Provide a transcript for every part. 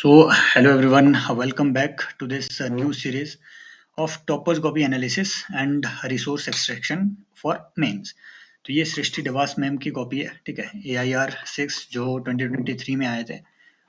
So, hello everyone, welcome back to this new series of toppers copy analysis and resource extraction for mains. तो ये Srishti Dewas ma'am की copy है, ठीक है, AIR 6 जो 2023 में आए थे।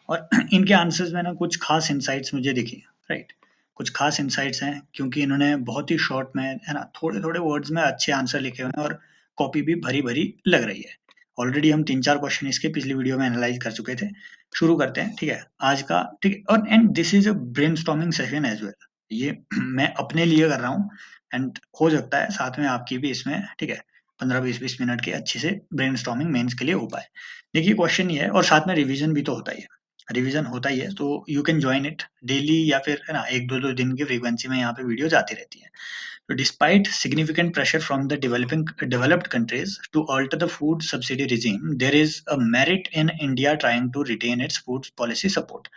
और इनके आंसर्स में ना कुछ खास इंसाइट्स मुझे दिखी, राइट। कुछ खास इंसाइट्स हैं क्योंकि इन्होंने बहुत ही शॉर्ट में, है ना, थोड़े थोड़े वर्ड्स में अच्छे आंसर लिखे हुए हैं और कॉपी भी भरी भरी लग रही है। ऑलरेडी हम 3-4 क्वेश्चन इसके पिछली वीडियो में एनालाइज कर चुके थे। शुरू करते हैं, ठीक है, आज का, ठीक है। और and this is a brainstorming session as well. ये मैं अपने लिए कर रहा हूँ एंड हो सकता है साथ में आपकी भी इसमें, ठीक है, 15-20 मिनट की अच्छे से ब्रेनस्टॉर्मिंग मेंस के लिए हो पाए। देखिए क्वेश्चन ये है और साथ में रिवीजन भी तो होता ही है। रिवीजन होता ही है, तो you can join it daily या फिर, है ना, 1-2 दिन की फ्रीक्वेंसी में यहाँ पे वीडियो आती रहती है। So despite significant pressure from the developed countries to alter the food subsidy regime, there is a merit in India trying to retain its food policy support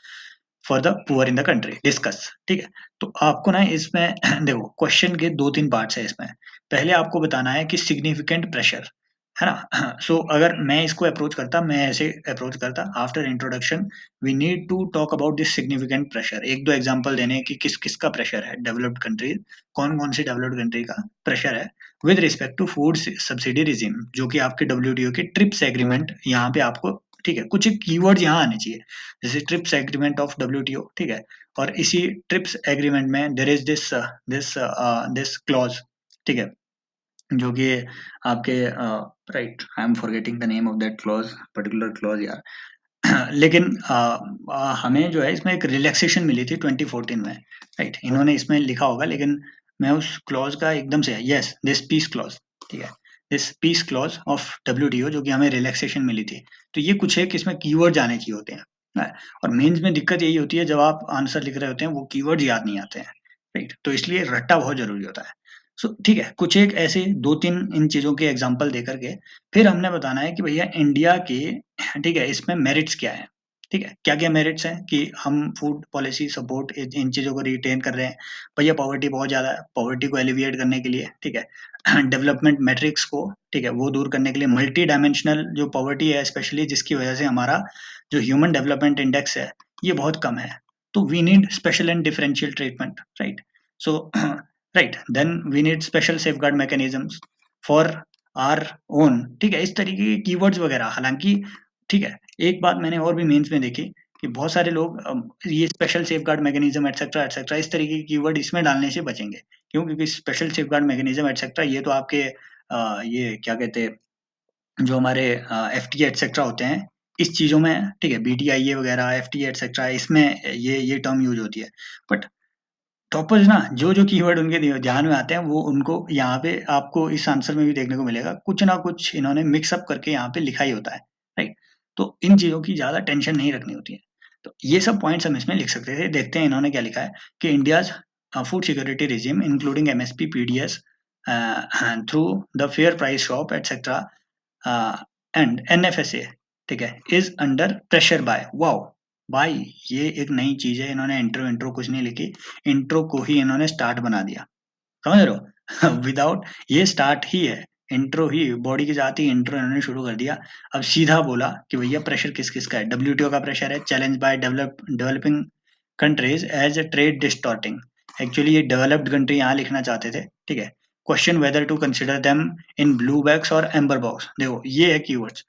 for the poor in the country. Discuss, ठीक है। तो आपको ना इसमें देखो question के 2-3 parts है इसमें। पहले आपको बताना है कि सिग्निफिकेंट प्रेशर, है ना। सो अगर मैं इसको अप्रोच करता, मैं ऐसे अप्रोच करता, after introduction we need to talk about this significant pressure. 1-2 example देने कि किस किसका प्रेशर है डेवलप्ड कंट्री, कौन कौन सी डेवलप्ड कंट्री का प्रेशर है with respect to food subsidy regime, जो कि आपके WTO के ट्रिप्स एग्रीमेंट यहाँ पे आपको, ठीक है, कुछ कीवर्ड्स यहाँ आने चाहिए, जैसे ट्रिप्स एग्रीमेंट ऑफ WTO, ठीक है। और इसी ट्रिप्स एग्रीमेंट में देयर इज दिस क्लॉज, ठीक है, जो कि आपके, right, I am forgetting the name of that clause, particular clause यार। लेकिन हमें जो है इसमें एक रिलैक्सेशन मिली थी 2014 में, राइट। इन्होंने इसमें लिखा होगा लेकिन मैं उस क्लॉज का एकदम से, यस, दिस पीस क्लॉज, ठीक है, this peace clause of WTO, जो कि हमें रिलैक्सेशन मिली थी। तो ये कुछ एक इसमें कीवर्ड जाने चाहिए होते हैं, हाँ, और मेंस में दिक्कत यही होती है जब आप आंसर लिख रहे होते हैं वो कीवर्ड याद नहीं आते हैं, राइट। तो इसलिए रट्टा बहुत जरूरी होता है। सो ठीक है, कुछ एक ऐसे 2-3 इन चीजों के एग्जांपल दे करके फिर हमने बताना है कि भैया इंडिया के, ठीक है, इसमें मेरिट्स क्या है, ठीक है, क्या क्या मेरिट्स हैं कि हम फूड पॉलिसी सपोर्ट इन चीजों को रिटेन कर रहे हैं। भैया पॉवर्टी बहुत ज्यादा है, पॉवर्टी को एलिविएट करने के लिए, ठीक है, डेवलपमेंट मैट्रिक्स को, ठीक है, वो दूर करने के लिए, मल्टी डायमेंशनल जो पॉवर्टी है स्पेशली, जिसकी वजह से हमारा जो ह्यूमन डेवलपमेंट इंडेक्स है ये बहुत कम है। तो we need special and differential treatment, right. So right, then we need special safeguard mechanisms for our own, ठीक है, इस तरीके के कीवर्ड्स वगैरह। हालांकि ठीक है, एक बात मैंने और भी मेंस में देखी कि बहुत सारे लोग ये special safeguard mechanism etcetera etcetera इस तरीके के कीवर्ड इसमें डालने से बचेंगे। क्यों? क्योंकि स्पेशल सेफगार्ड मैकेनिज्म एटसेट्रा ये तो आपके ये क्या कहते हैं, जो हमारे FTA एटसेट्रा होते हैं इस चीजों में, ठीक है, BTIA वगैरह, FTA एटसेट्रा, इसमें ये टर्म यूज होती है। बट टॉपर्स ना जो कीवर्ड उनके ध्यान में आते हैं वो उनको यहाँ पे आपको इस आंसर में भी देखने को मिलेगा, कुछ ना कुछ इन्होंने मिक्सअप करके यहाँ पे लिखा ही होता है, राइट। तो इन चीजों की ज्यादा टेंशन नहीं रखनी होती है। तो ये सब पॉइंट्स हम इसमें लिख सकते थे। देखते हैं इन्होंने क्या लिखा है कि India's food security regime including MSP, PDS through the fair price shop etcetera and NFSA, ठीक है, is under pressure by, wow भाई, ये एक नई चीज है। इन्होंने इंट्रो इंट्रो कुछ नहीं लिखी, इंट्रो को ही इन्होंने स्टार्ट बना दिया, समझ रहे हो। विदाउट, ये स्टार्ट ही है, इंट्रो ही, बॉडी के साथ ही इंट्रो इन्होंने शुरू कर दिया। अब सीधा बोला कि भैया प्रेशर किस किस का है, WTO का प्रेशर है, challenge by developing countries as a trade distorting. Actually ये डेवलप्ड कंट्री यहाँ लिखना चाहते थे, ठीक है। Question whether to consider them in blue bags और एम्बर बॉक्स, देखो ये है कीवर्ड्स,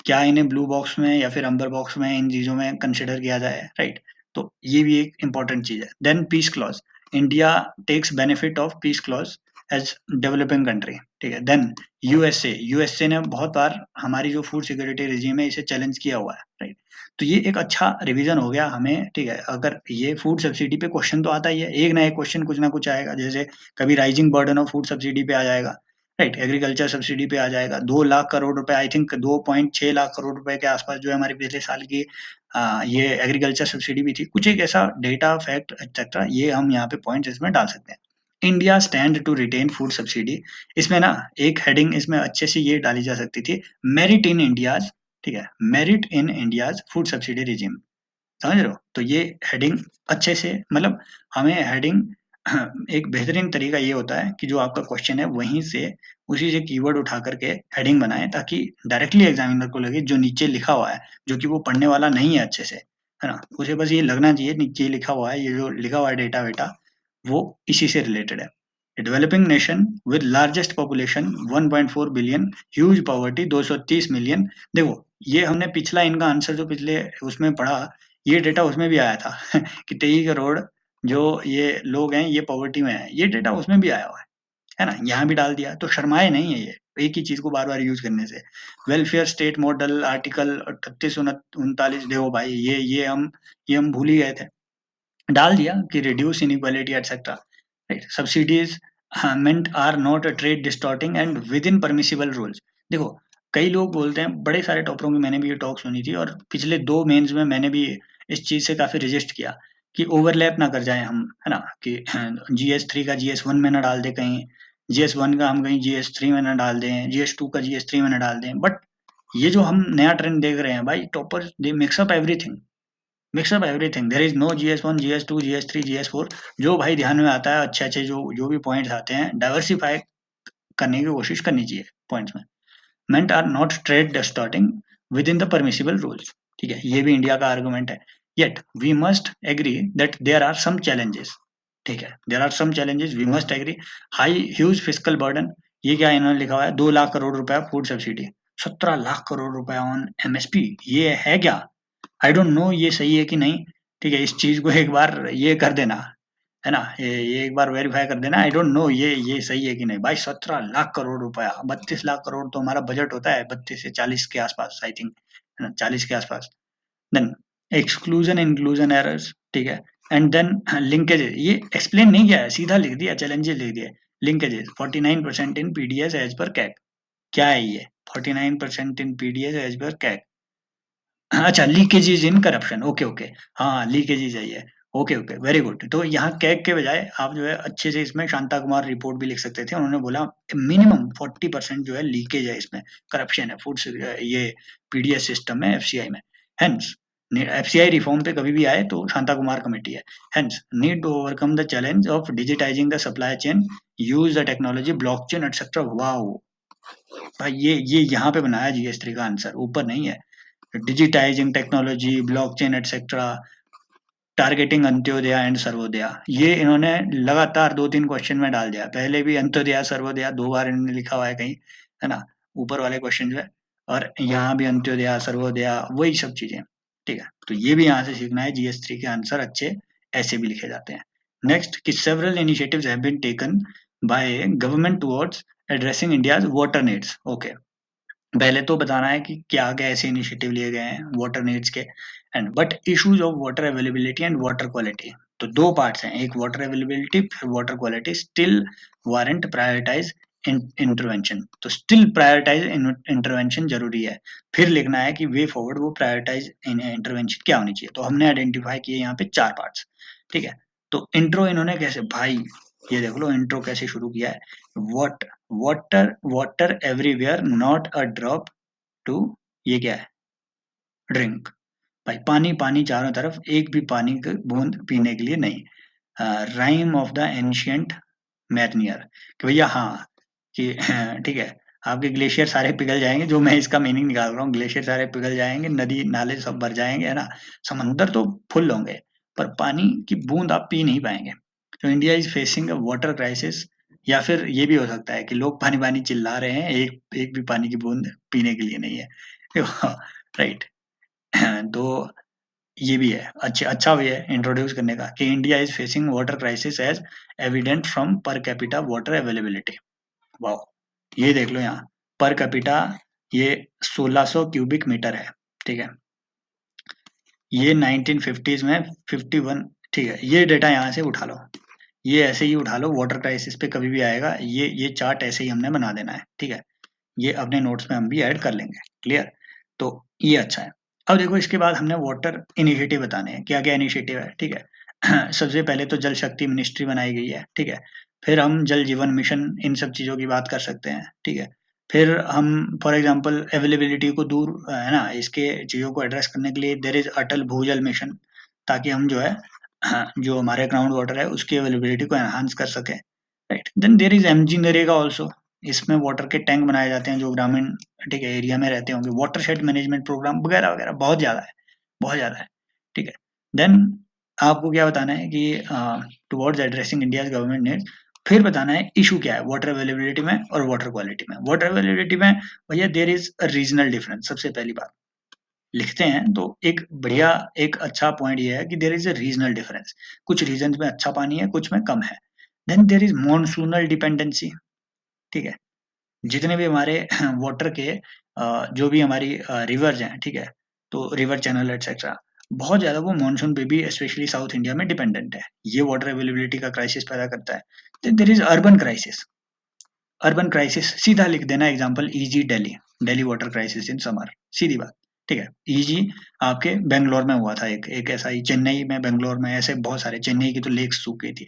क्या इन्हें ब्लू बॉक्स में या फिर अंबर बॉक्स में इन चीजों में कंसिडर किया जाए, राइट। तो ये भी एक इंपॉर्टेंट चीज है। Then peace clause, India takes benefit of peace clause as developing country, ठीक है। देन यूएसए ने बहुत बार हमारी जो फूड सिक्योरिटी रिजीम है इसे चैलेंज किया हुआ है, राइट। तो ये एक अच्छा रिवीजन हो गया हमें, ठीक है। अगर ये फूड सब्सिडी पे क्वेश्चन तो आता ही है, एक ना एक क्वेश्चन कुछ ना कुछ आएगा, जैसे कभी rising burden of food subsidy पे आ जाएगा, राइट, एग्रीकल्चर सब्सिडी पे आ जाएगा। 2 लाख करोड़ रुपए, आई थिंक 2.6 लाख करोड़ रुपए के आसपास जो है हमारे पिछले साल की ये एग्रीकल्चर सब्सिडी भी थी। कुछ एक ऐसा डेटा फैक्ट एक्सेट्रा ये हम यहाँ पे पॉइंट्स इसमें डाल सकते हैं। India stand to retain food subsidy, इसमें ना एक हेडिंग इसमें अच्छे से ये डाली जा सकती थी, मेरिट इन इंडियाज, ठीक है, merit in India's food subsidy regime, समझ रहे हो। तो ये हेडिंग अच्छे से, मतलब हमें हेडिंग एक बेहतरीन तरीका ये होता है कि जो आपका क्वेश्चन है वहीं से उसी से कीवर्ड उठा करके हेडिंग बनाएं, ताकि डायरेक्टली एग्जामिनर को लगे जो नीचे लिखा हुआ है, जो कि वो पढ़ने वाला नहीं है अच्छे से, है ना, उसे बस ये लगना चाहिए नीचे लिखा हुआ है, ये जो लिखा हुआ है डेटा वेटा वो इसी से रिलेटेड है। Developing nation with largest population 1.4 billion, huge poverty 230 million. देखो ये हमने पिछला इनका आंसर जो पिछले उसमें पढ़ा, ये डेटा उसमें भी आया था कि 23 करोड़ जो ये लोग हैं ये पॉवर्टी में है, ये डेटा उसमें भी आया हुआ है ना, यहाँ भी डाल दिया, तो शर्माए नहीं है ये एक ही चीज को बार बार यूज करने से। वेलफेयर स्टेट मॉडल आर्टिकल 38-39, देखो भाई ये हम भूल ही गए थे, डाल दिया कि reduce inequality etcetera, right. Subsidies meant are not trade distorting and within permissible rules. देखो कई लोग बोलते हैं, बड़े सारे टॉपरों की मैंने भी ये टॉक सुनी थी, और पिछले 2 मेंस में मैंने भी इस चीज से काफी रजिस्ट किया कि ओवरलैप ना कर जाए हम, है ना, कि GS3 का GS1 में ना डाल दे कहीं, GS1 का हम कहीं GS3 में ना डाल दें, GS2 का GS3 में ना डाल दें। बट ये जो हम नया ट्रेंड देख रहे हैं भाई, toppers they mix up everything, mix up everything, there is no GS1 GS2 GS3 GS4। जो भाई ध्यान में आता है, अच्छे अच्छे जो जो भी पॉइंट्स आते हैं, डाइवर्सिफाई करने की कोशिश करनी चाहिए पॉइंट्स में। मेंट are not trade starting with in the permissible rules, ठीक है, ये भी इंडिया का आर्गुमेंट है। Yet we must agree that there are some challenges, ठीक है, there are some challenges we must agree. High huge physical burden, ये क्या इन्होंने लिखा हुआ है, 2 लाख करोड़ रुपया फूड सब्सिडी, 17 लाख करोड़ रुपया ऑन MSP, ये है क्या? आई डोंट नो ये सही है कि नहीं, ठीक है, इस चीज को एक बार ये कर देना, है ना, ये एक बार वेरीफाई कर देना। आई डोंट नो ये सही है कि नहीं भाई, 17 लाख करोड़ रुपया, 32 लाख करोड़ तो हमारा बजट होता है, 32 से 40 के आसपास आई थिंक, है ना, 40 के आसपास। देन एक्सक्लूजन इंक्लूजन एरर्स, ठीक है, एंड देन लिंकेजेस, ये एक्सप्लेन नहीं किया है, सीधा लिख दिया, चैलेंजेस लिख दिए। लिंकेजेस 49% इन PDS एज पर कैक, क्या है ये 49% इन PDS एज पर कैक? अच्छा, leakages in corruption, okay okay, हाँ लीकेजेस है ये, ओके ओके, वेरी गुड। तो यहाँ कैग के बजाय आप जो है अच्छे से इसमें शांता कुमार रिपोर्ट भी लिख सकते थे, उन्होंने बोला मिनिमम 40% जो है लीकेज है इसमें, करप्शन है फूड, ये PDS सिस्टम में, FCI में। हेंस FCI रिफॉर्म पे कभी भी आए तो शांता कुमार कमेटी है। Hence need to overcome the challenge of digitizing the supply chain, use the technology blockchain etcetera. Wow भाई, ये यहाँ पे बनाया GS3 का आंसर, ऊपर नहीं है। Digitising technology blockchain etcetera, targeting Antyodaya and सर्वोदया, ये इन्होंने लगातार 2-3 क्वेश्चन में डाल दिया, पहले भी अंत्योदय सर्वोदया 2 बार इन्होंने लिखा हुआ है कहीं, है ना, ऊपर वाले क्वेश्चन में, और यहाँ भी अंत्योदय सर्वोदया वही सब चीजें, ठीक है, तो ये भी यहाँ से सीखना है, GS3 के आंसर अच्छे ऐसे भी लिखे जाते हैं। नेक्स्ट कि several initiatives have been taken by government towards addressing India's water needs, okay, पहले तो बताना है कि क्या क्या ऐसे इनिशिएटिव लिए गए हैं वाटर नीड्स के, and but issues of water availability and water quality, तो 2 पार्ट्स हैं, एक वाटर अवेलेबिलिटी फिर water quality, still warrant prioritize intervention, तो स्टिल प्रायोरिटाइज इंटरवेंशन जरूरी है। फिर लिखना है कि वे फॉरवर्ड वो प्रायोरिटाइज इंटरवेंशन क्या होनी चाहिए, तो हमने आइडेंटिफाई किए यहाँ पे 4 पार्ट्स, ठीक है। तो इंट्रो इन्होंने कैसे भाई, ये देख लो इंट्रो कैसे शुरू किया है, what water water everywhere not a drop to, ये क्या है, ड्रिंक, भाई पानी पानी चारों तरफ, एक भी पानी की बूंद पीने के लिए नहीं। राइम ऑफ द एंशियंट मैथनियर, कि भैया हाँ कि ठीक है, आपके ग्लेशियर सारे पिघल जाएंगे, जो मैं इसका मीनिंग निकाल रहा हूँ, ग्लेशियर सारे पिघल जाएंगे, नदी नाले सब भर जाएंगे, है ना, समंदर तो फुल होंगे, पर पानी की बूंद आप पी नहीं पाएंगे। तो India is facing a water crisis, या फिर ये भी हो सकता है कि लोग पानी पानी चिल्ला रहे हैं, एक एक भी पानी की बूंद पीने के लिए नहीं है राइट। तो ये भी है, अच्छा भी है इंट्रोड्यूस करने का कि India is facing water crisis as evident from per capita water availability. Wow, ये देख लो यहाँ पर कैपिटा, ये 1600 क्यूबिक मीटर है, ठीक है, ये 1950s में 51, ठीक है, ये डेटा यहाँ से उठा लो, ये ऐसे ही उठा लो, वाटर क्राइसिस पे कभी भी आएगा, ये चार्ट ऐसे ही हमने बना देना है, ठीक है, ये अपने नोट्स में हम भी ऐड कर लेंगे, क्लियर। तो ये अच्छा है। अब देखो इसके बाद हमने वाटर इनिशिएटिव बताने हैं, क्या क्या इनिशिएटिव है, ठीक है। सबसे पहले तो जल शक्ति मिनिस्ट्री बनाई गई है, ठीक है, फिर हम जल जीवन मिशन इन सब चीजों की बात कर सकते हैं, ठीक है, फिर हम फॉर एग्जांपल अवेलेबिलिटी को दूर, है ना, इसके चीजों को एड्रेस करने के लिए देर इज अटल भूजल मिशन, ताकि हम जो है जो हमारे ग्राउंड वाटर है उसकी अवेलेबिलिटी को एनहांस कर सके, right. Then there is MG NREGA also, इसमें वाटर के टैंक बनाए जाते हैं जो ग्रामीण, ठीक है, एरिया में रहते होंगे, वाटर शेड मैनेजमेंट प्रोग्राम वगैरह वगैरह, बहुत ज्यादा है, बहुत ज्यादा है, ठीक है। देन आपको क्या बताना है कि towards addressing India's government needs, फिर बताना है इशू क्या है वाटर अवेलेबिलिटी में और वाटर क्वालिटी में। वाटर अवेलेबिलिटी में भैया there is a regional difference, सबसे पहली बात लिखते हैं तो एक बढ़िया एक अच्छा पॉइंट ये है कि there is a regional difference, कुछ रीजन में अच्छा पानी है, कुछ में कम है। Then there is monsoonal dependency, ठीक है। जितने भी हमारे वाटर के जो भी हमारी रिवर्स हैं, ठीक है, तो रिवर चैनल एटसेट्रा, बहुत ज्यादा वो मानसून पे भी स्पेशली साउथ इंडिया में डिपेंडेंट है। ये वाटर अवेलेबिलिटी का क्राइसिस पैदा करता है। Then there is urban crisis. Urban crisis सीधा लिख देना, example eg Delhi, Delhi water crisis in summer, सीधी बात, ठीक है। ईजी आपके बेंगलोर में हुआ था, एक ऐसा ही, चेन्नई में, बेंगलोर में, ऐसे बहुत सारे, चेन्नई की तो लेक्स सूख गई थी,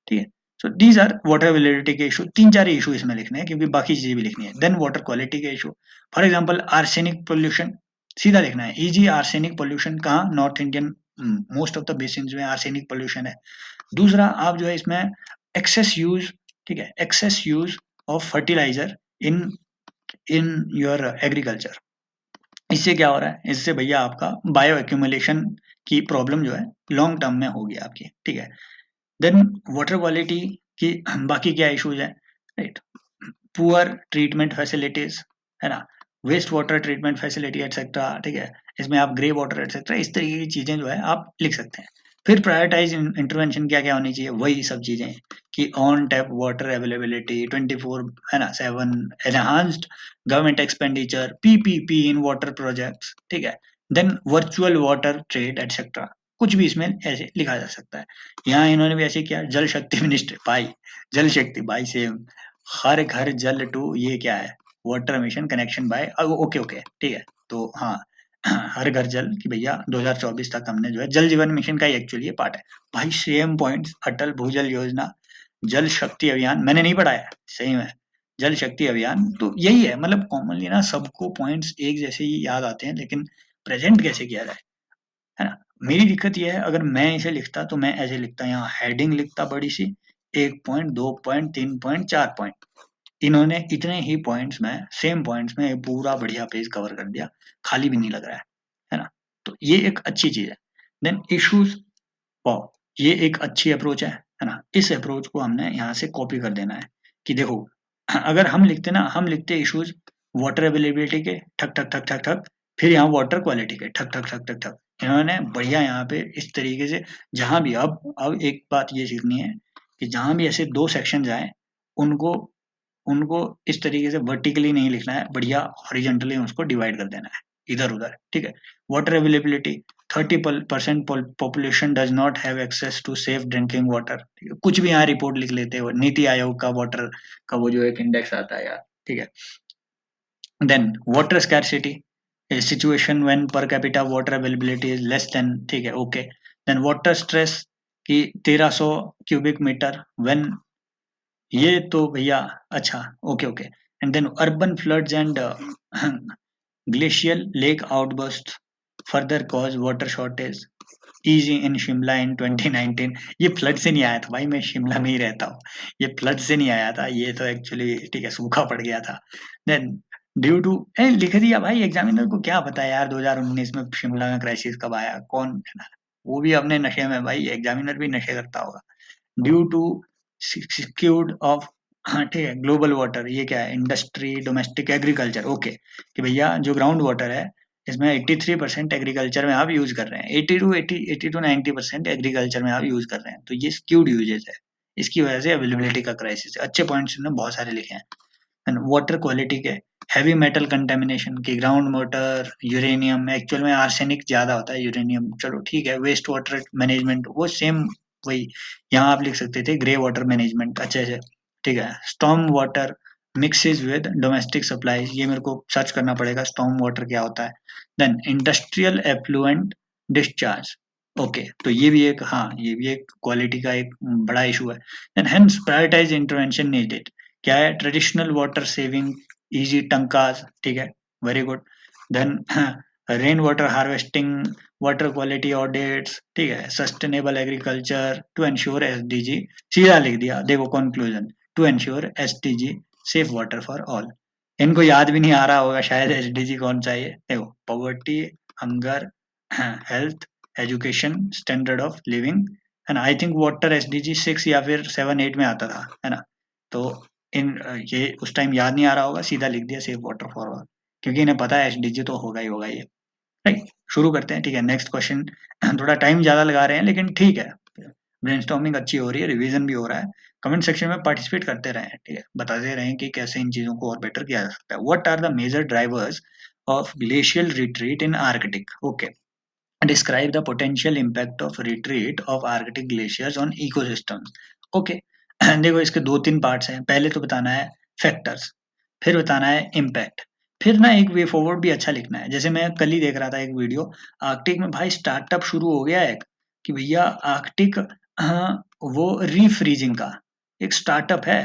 ठीक है। So these are water availability के इशू, तीन चार इशू इसमें लिखने हैं क्योंकि बाकी चीजें भी लिखनी है। देन वाटर क्वालिटी के issue, for example arsenic pollution, सीधा लिखना है ईजी आर्सेनिक पोल्यूशन कहाँ, north Indian most of the basin में आर्सेनिक पोल्यूशन है। दूसरा आप जो है इसमें एक्सेस यूज, ठीक है, excess use of fertilizer in in your agriculture. इससे क्या हो रहा है, इससे भैया आपका बायो एक्यूमुलेशन की प्रॉब्लम जो है लॉन्ग टर्म में होगी आपकी, ठीक है। देन वाटर क्वालिटी की बाकी क्या इश्यूज है, राइट, पुअर ट्रीटमेंट फैसिलिटीज, है ना, waste water treatment facility etcetera, ठीक है। इसमें आप ग्रे वाटर एटसेट्रा, इस तरीके की चीजें जो है आप लिख सकते हैं। फिर प्रायोरिटाइज इंटरवेंशन क्या क्या होनी चाहिए, वही सब चीजें कि ऑन टैप वाटर अवेलेबिलिटी 24, है ना, 7, enhanced government expenditure, PPP in water projects, ठीक है। Then virtual water trade etcetera, कुछ भी इसमें ऐसे लिखा जा सकता है। यहाँ इन्होंने भी ऐसे किया, जल शक्ति मिनिस्ट्री भाई, जल शक्ति भाई सेम, हर घर जल टू, ये क्या है, water mission connection by, okay okay, ठीक है। तो हाँ, हर घर जल कि भैया 2024 तक हमने जो है जल जीवन मिशन का ही एक्चुअली ये पार्ट है। भाई सेम पॉइंट्स, अटल भूजल योजना, जल शक्ति अभियान, मैंने नहीं पढ़ा है सही में, जल शक्ति अभियान, तो यही है। मतलब कॉमनली ना सबको पॉइंट्स एक जैसे ही याद आते हैं, लेकिन प्रेजेंट कैसे किया जाए, है ना। मेरी दिक्कत ये है, अगर मैं इसे लिखता तो मैं ऐसे लिखता, यहाँ हेडिंग लिखता बड़ी सी, 1 पॉइंट, 2 पॉइंट, 3 पॉइंट, 4 पॉइंट, इन्होंने इतने ही पॉइंट्स में, सेम पॉइंट्स में पूरा बढ़िया पेज कवर कर दिया, खाली भी नहीं लग रहा है ना। तो ये एक अच्छी चीज है। देन इश्यूज, वाओ, ये एक अच्छी अप्रोच है ना। इस अप्रोच को हमने यहाँ से कॉपी कर देना है कि देखो, अगर हम लिखते ना, हम लिखते इश्यूज वाटर अवेलेबिलिटी के, ठक ठक ठक ठक ठक, फिर यहाँ वाटर क्वालिटी के, ठक ठक ठक ठक ठक, इन्होंने बढ़िया यहाँ पे इस तरीके से, जहां भी, अब एक बात ये सीखनी है कि जहां भी ऐसे दो सेक्शन आए, उनको उनको इस तरीके से वर्टिकली नहीं लिखना है, बढ़िया हॉरिजॉन्टली उसको डिवाइड कर देना है इधर उधर, ठीक है। Water availability, 30% population does not have access to safe drinking water, कुछ भी यहाँ रिपोर्ट लिख लेते हो, नीति आयोग का वाटर का वो जो एक इंडेक्स आता है यार, ठीक है। Then water scarcity, a situation when per capita water availability is less than, ठीक है, ओके। देन वाटर स्ट्रेस कि 1300 क्यूबिक मीटर व्हेन, ये तो भैया अच्छा, okay okay. And then urban floods and glacial lake outburst further cause water shortage, eg in Shimla in 2019। ये flood से नहीं आया था भाई, मैं शिमला में ही रहता हूँ, ये फ्लड से नहीं आया था, ये तो एक्चुअली, ठीक है, सूखा पड़ गया था। देन ड्यू टू, लिख दिया भाई, एग्जामिनर को क्या पता यार 2019 में शिमला में क्राइसिस कब आया, कौन, वो भी अपने नशे में भाई, एग्जामिनर भी नशे करता होगा। ड्यू टू सिक्योर्ड ऑफ, हाँ ठीक है, ग्लोबल वाटर, ये क्या है, इंडस्ट्री, डोमेस्टिक, एग्रीकल्चर, ओके, कि भैया जो ग्राउंड वाटर है इसमें 83% एग्रीकल्चर में आप यूज कर रहे हैं, 80 to 90% एग्रीकल्चर में आप यूज कर रहे हैं, तो ये स्क्यूड यूजेज है, इसकी वजह से अवेलेबिलिटी का क्राइसिस है। अच्छे पॉइंट्स ने बहुत सारे लिखे हैं। एंड वाटर क्वालिटी के, हैवी मेटल कंटेमिनेशन की, ग्राउंड वाटर, यूरेनियम, एक्चुअल में आर्सेनिक ज्यादा होता है, यूरेनियम चलो ठीक है, वेस्ट वाटर मैनेजमेंट वो सेम, वही यहाँ आप लिख सकते थे ग्रे वाटर मैनेजमेंट अच्छे से, ठीक है। Storm water mixes with domestic supplies, ये मेरे को सर्च करना पड़ेगा स्टॉर्म वाटर क्या होता है। Then industrial effluent discharge, okay, तो ये भी एक, हाँ ये भी एक क्वालिटी का एक बड़ा इशू है। Then hence prioritize intervention needed, क्या है, ट्रेडिशनल वाटर सेविंग, इजी टंकास, ठीक है, very good. Then rain water harvesting, water quality audits, ठीक है, sustainable agriculture to ensure SDG, सीधा लिख दिया, देखो conclusion, to ensure SDG safe water for all. इनको याद भी नहीं आ रहा होगा शायद एसडीजी कौन सा है ये, देखो poverty, hunger, health, education, standard of living, है ना। आई थिंक वाटर एसडीजी 6 या फिर 7-8 में आता था, है ना। तो इन ये उस टाइम याद नहीं आ रहा होगा, सीधा लिख दिया सेव वाटर फॉर ऑल, क्योंकि इन्हें पता है एसडीजी तो होगा ही होगा ये। राइट, शुरू करते हैं। ठीक है, नेक्स्ट क्वेश्चन। थोड़ा टाइम ज्यादा लगा रहे हैं लेकिन ठीक है, ब्रेनस्टॉर्मिंग अच्छी हो रही है, रिवीजन भी हो रहा है। कमेंट सेक्शन में पार्टिसिपेट करते रहें, ठीक है, बताते रहें कि कैसे इन चीजों को और बेटर किया जा सकता है। What are the major drivers of glacial retreat in Arctic? Okay, describe the potential impact of retreat of arctic glaciers on ecosystems. Okay, देखो इसके दो तीन पार्ट्स हैं। पहले तो बताना है फैक्टर्स, फिर बताना है इम्पैक्ट, फिर ना एक वे फॉरवर्ड भी अच्छा लिखना है। जैसे मैं कल ही देख रहा था एक वीडियो, आर्कटिक में भाई स्टार्टअप शुरू हो गया है कि भैया आर्कटिक, वो रीफ्रीजिंग का एक स्टार्टअप है।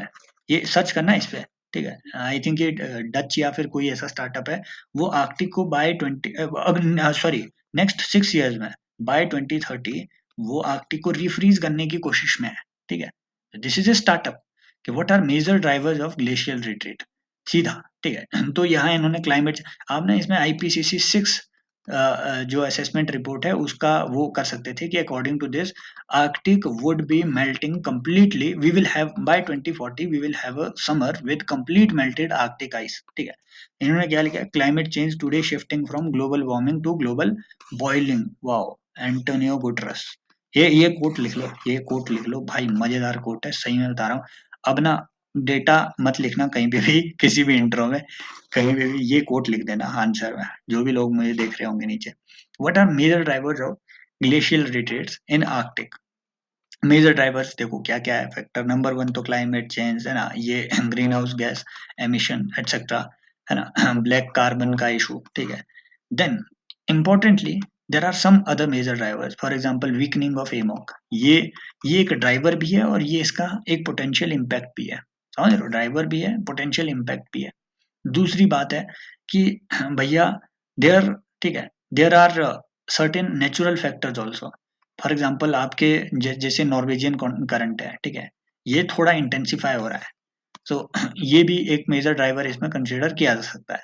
ये सर्च करना है इस पे, ठीक है। आई थिंक ये डच या फिर कोई ऐसा स्टार्टअप है। वो आर्कटिक को बाय 20 अब सॉरी नेक्स्ट 6 ईयर्स में, बाय 2030 वो आर्कटिक को रिफ्रीज करने की कोशिश में है, ठीक है। दिस इज ए स्टार्टअप कि what are major drivers of glacial retreat, सीधा, ठीक है। तो यहाँ इन्होंने क्लाइमेट, आप ना इसमें आईपीसीसी 6 जो असेसमेंट रिपोर्ट है उसका वो कर सकते थे कि according to this Arctic would be melting completely, we will have by 2040 we will have a summer with complete melted Arctic ice, ठीक है। इन्होंने क्या लिखा? Climate change today shifting from global warming to global boiling. Wow, Antonio Guterres. ये quote लिख लो, ये quote लिख लो भाई, मजेदार कोट है, सही में बता रहा हूँ। अब ना डेटा मत लिखना कहीं पे भी, किसी भी इंट्रो में, कहीं पे भी ये कोट लिख देना आंसर में, जो भी लोग मुझे देख रहे होंगे नीचे। What are major drivers of glacial retreats in Arctic? Major drivers देखो क्या क्या है फैक्टर। नंबर वन तो क्लाइमेट चेंज, है ना, ये green house gas emission etcetera, है ना, ब्लैक कार्बन का इशू, ठीक है। Then importantly there are some other major drivers, for example weakening of AMOC. ये एक ड्राइवर भी है और ये इसका एक पोटेंशियल इम्पैक्ट भी है, समझ रहे हो, ड्राइवर भी है, पोटेंशियल इम्पैक्ट भी है। दूसरी बात है कि भैया देयर, ठीक है, there are certain natural factors also. For example आपके जैसे नॉर्वेजियन करंट है, ठीक है, ये थोड़ा इंटेंसिफाई हो रहा है। सो ये भी एक मेजर ड्राइवर इसमें कंसिडर किया जा सकता है,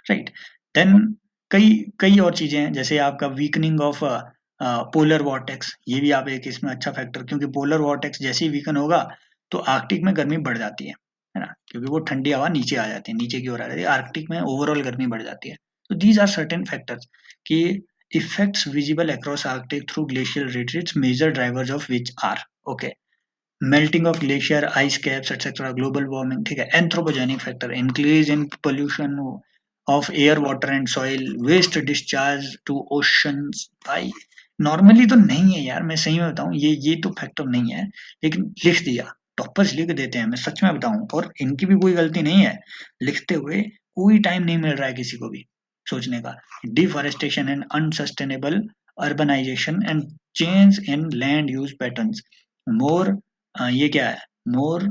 राइट। देन कई कई और चीजें हैं, जैसे आपका वीकनिंग ऑफ पोलर वॉर्टेक्स, ये भी आप एक इसमें अच्छा फैक्टर, क्योंकि पोलर वॉर्टेक्स जैसे ही वीकन होगा तो आर्कटिक में गर्मी बढ़ जाती है ना, क्योंकि वो ठंडी हवा नीचे आ जाती है, नीचे की ओर आ जाती है, आर्कटिक में ओवरऑल गर्मी बढ़ जाती है। तो दीज आर सर्टेन फैक्टर्स कि effects visible across Arctic through glacial retreats, major drivers of which are, okay, melting of glacier, ice caps, etc., global warming, ठीक है। anthropogenic factor, increase in pollution of air, water and soil, waste discharge to oceans। भाई normally तो नहीं है यार, मैं सही में बताऊं, ये तो फैक्टर नहीं है, लेकिन लिख दिया, टॉपर्स लिख देते हैं, मैं सच में बताऊं, और इनकी भी कोई गलती नहीं है, लिखते हुए कोई टाइम नहीं मिल रहा है किसी को भी सोचने का। Deforestation and unsustainable urbanisation and change in land use patterns, more, ये क्या है, मोर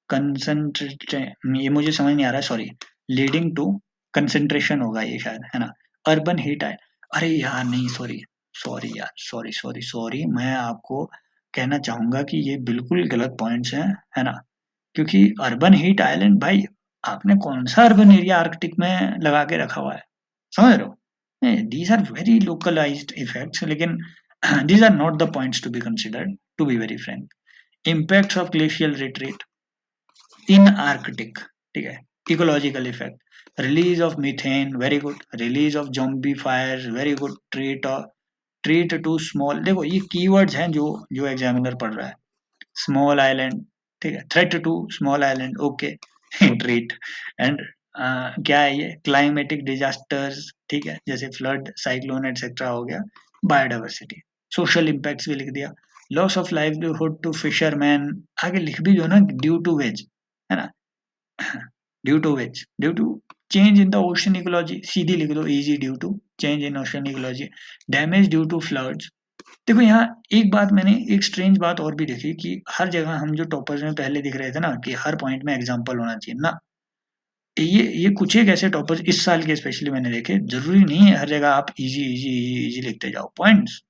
कंसंट्रेट, ये मुझे समझ नहीं आ रहा है, सॉरी, लीडिंग टू कंसंट्रेशन होगा ये शायद, है ना। अर्बन हीट है, अरे यार नहीं, सॉरी, सॉरी यार, सॉरी सॉरी सॉरी, मैं आपको कहना चाहूंगा कि ये बिल्कुल गलत पॉइंट्स हैं, है ना, क्योंकि अर्बन हीट आइलैंड भाई, आपने कौन सा अर्बन एरिया आर्कटिक में लगा के रखा हुआ है, समझ रहे हो, these are very localised effects, लेकिन these are not the points to be considered, to be very frank. impacts of glacial retreat in Arctic, ठीक है। Ecological effect, release of methane, very good, release of zombie fire, very good, treat to small, देखो ये keywords हैं जो examiner पढ़ रहा है। Small island, ठीक है, threat to small island, okay, treat and क्या है ये, क्लाइमेटिक डिजास्टर्स, ठीक है, जैसे फ्लड, साइक्लोन एटसेट्रा हो गया, बायोडाइवर्सिटी, सोशल इम्पैक्ट्स भी लिख दिया, loss of livelihood to fisherman, आगे लिख भी दो ना, ड्यू टू वेज, है ना, due to waves, due to change in the ocean ecology, सीधी लिख दो, eg, due to change in ocean ecology, damage due to floods. देखो यहाँ एक बात, मैंने एक स्ट्रेंज बात और भी देखी कि हर जगह हम जो टॉपर्स में पहले दिख रहे थे ना कि हर पॉइंट में एग्जांपल होना चाहिए ना, ये कुछ एक ऐसे टॉपर्स इस साल के स्पेशली मैंने देखे, जरूरी नहीं है हर जगह आप इजी इजी इजी इजी लिखते जाओ पॉइंट्स।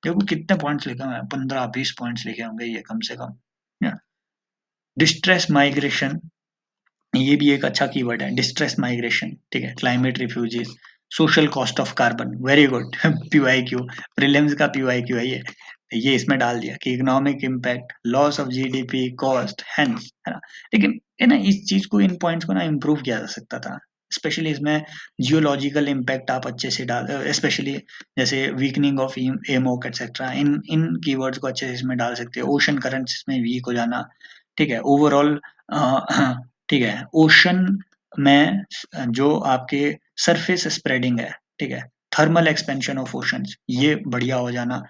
देखो कितने पॉइंट्स लिखे हुए हैं, 15-20 पॉइंट्स लिखे होंगे ये कम से कम। डिस्ट्रेस माइग्रेशन, ये भी एक अच्छा कीवर्ड है, डिस्ट्रेस माइग्रेशन, ठीक है, climate refugees, social cost of carbon, very good PYQ, prelims का PYQ है ये इसमें डाल दिया कि economic impact, loss of GDP, cost, hence, है ना। लेकिन है ना, इस चीज को, इन पॉइंट्स को ना इम्प्रूव किया जा सकता था, स्पेशली इसमें जियोलॉजिकल इम्पैक्ट आप अच्छे से डाल, स्पेशली जैसे वीकनिंग ऑफ एमोक एक्सेट्रा, इन इन कीवर्ड्स को अच्छे से इसमें डाल सकते हैं। ओशन करंट्स इसमें वीक हो जाना, ठीक है, ओवरऑल ठीक है, ओशन में जो आपके सरफेस स्प्रेडिंग है, ठीक है, थर्मल एक्सपेंशन ऑफ ओशंस, ये बढ़िया हो जाना।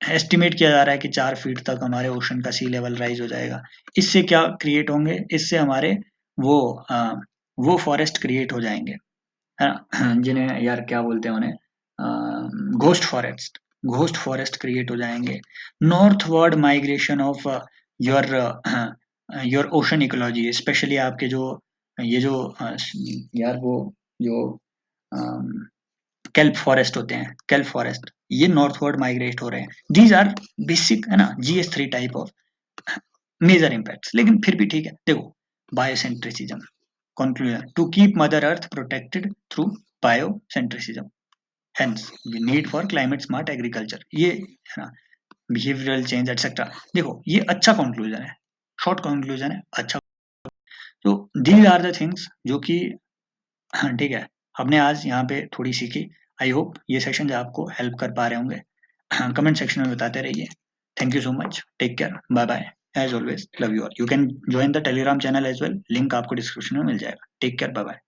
एस्टिमेट किया जा रहा है कि 4 फीट तक हमारे ओशन का सी लेवल राइज हो जाएगा। इससे क्या क्रिएट होंगे, इससे हमारे वो वो फॉरेस्ट क्रिएट हो जाएंगे, है ना, जिन्हें यार क्या बोलते हैं उन्हें, घोस्ट फॉरेस्ट क्रिएट हो जाएंगे। Northward migration of your your ocean ecology, specially आपके जो ये जो यार वो जो केल्प फॉरेस्ट होते हैं, केल्प फॉरेस्ट, ये नॉर्थवर्ड माइग्रेट हो रहे हैं। दीज आर बेसिक, है ना, GS3 type of major impacts. लेकिन फिर भी ठीक है, देखो, बायोसेंट्रिसिज्म, conclusion, to keep mother earth protected through biocentricism, hence we need for climate smart agriculture, ये है ना, behavioral change etc। देखो ये अच्छा कंक्लूजन है, शॉर्ट कंक्लूजन है, अच्छा। तो दीज आर द थिंग्स जो कि ठीक है, हमने आज यहाँ पे थोड़ी सीखी। आई होप ये सेशन आपको हेल्प कर पा रहे होंगे। कमेंट सेक्शन में बताते रहिए। Thank you so much, take care, bye bye, as always love you all. You can join the Telegram channel as well, link आपको डिस्क्रिप्शन में मिल जाएगा। Take care, bye bye.